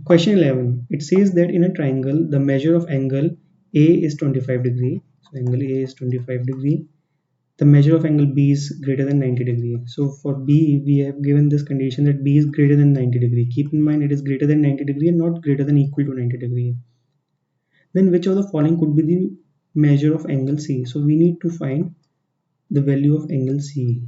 Question 11. It says that in a triangle, the measure of angle A is 25 degree. So angle A is 25 degree. The measure of angle B is greater than 90 degree. So for B, we have given this condition that B is greater than 90 degree. Keep in mind it is greater than 90 degree and not greater than equal to 90 degree. Then which of the following could be the measure of angle C? So we need to find the value of angle C.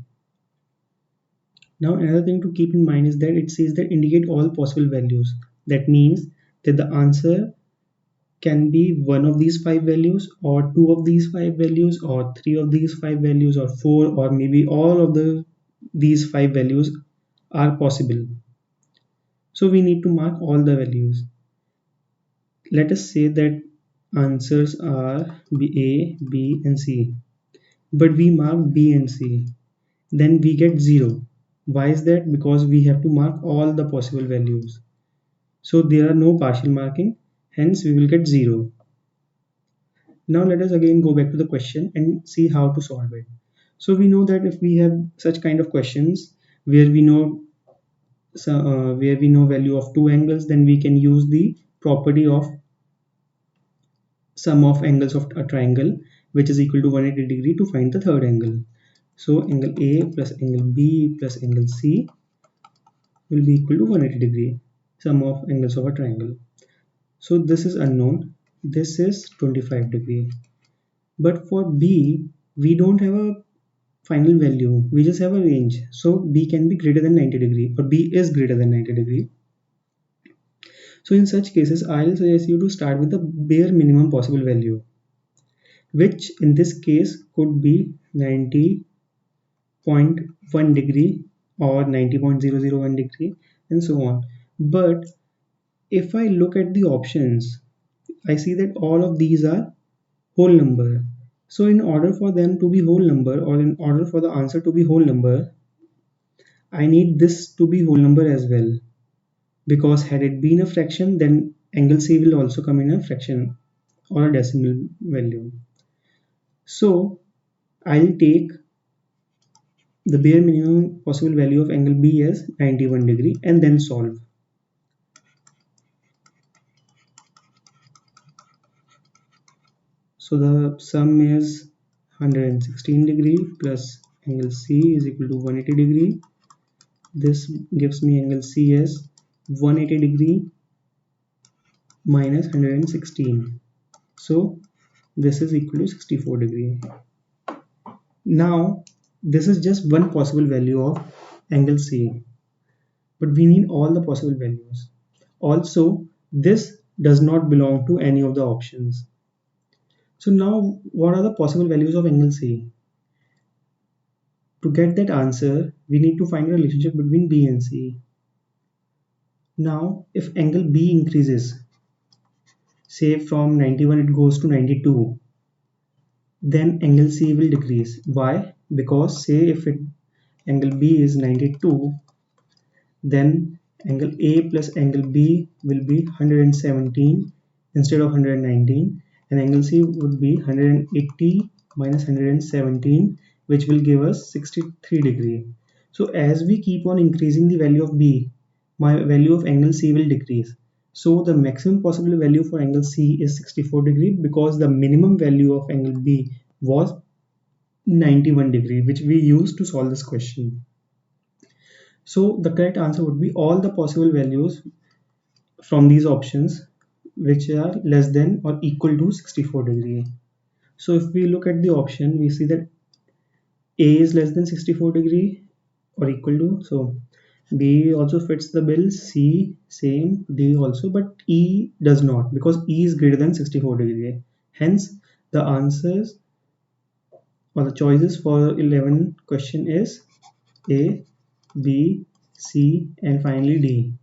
Now another thing to keep in mind is that it says that indicate all possible values. That means that the answer can be one of these five values or two of these five values or three of these five values or four or maybe all of these five values are possible. So we need to mark all the values. Let us say that answers are A, B and C, but we mark B and C, then we get 0. Why is that? Because we have to mark all the possible values. So there are no partial marking, hence we will get 0. Now let us again go back to the question and see how to solve it. So we know that if we have such kind of questions where we know value of two angles, then we can use the property of sum of angles of a triangle, which is equal to 180 degree, to find the third angle. So angle A plus angle B plus angle C will be equal to 180 degree, sum of angles of a triangle. So this is unknown, this is 25 degree. But for B, we don't have a final value, we just have a range. So B can be greater than 90 degree or B is greater than 90 degree. So in such cases, I'll suggest you to start with the bare minimum possible value, which in this case could be 90.1 degree or 90.001 degree and so on. But if I look at the options, I see that all of these are whole number. So in order for them to be whole number or in order for the answer to be whole number, I need this to be whole number as well, because had it been a fraction, then angle C will also come in a fraction or a decimal value. So I'll take the bare minimum possible value of angle B as 91 degree and then solve. So the sum is 116 degree plus angle C is equal to 180 degree. This gives me angle C as 180 degree minus 116. So this is equal to 64 degree. Now this is just one possible value of angle C, but we need all the possible values. Also, this does not belong to any of the options. So now what are the possible values of angle C? To get that answer, we need to find a relationship between B and C. Now if angle B increases, say from 91 it goes to 92, then angle C will decrease. Why? Because say if angle B is 92, then angle A plus angle B will be 117 instead of 119, and angle C would be 180 minus 117, which will give us 63 degree. So as we keep on increasing the value of B, my value of angle C will decrease. So the maximum possible value for angle C is 64 degree, because the minimum value of angle B was 91 degree, which we used to solve this question. So the correct answer would be all the possible values from these options which are less than or equal to 64 degree. So if we look at the option, we see that A is less than 64 degree or equal to, so B also fits the bill, C same, D also, but E does not, because E is greater than 64 degree. Hence the answers or the choices for 11 question is A, B, C and finally D.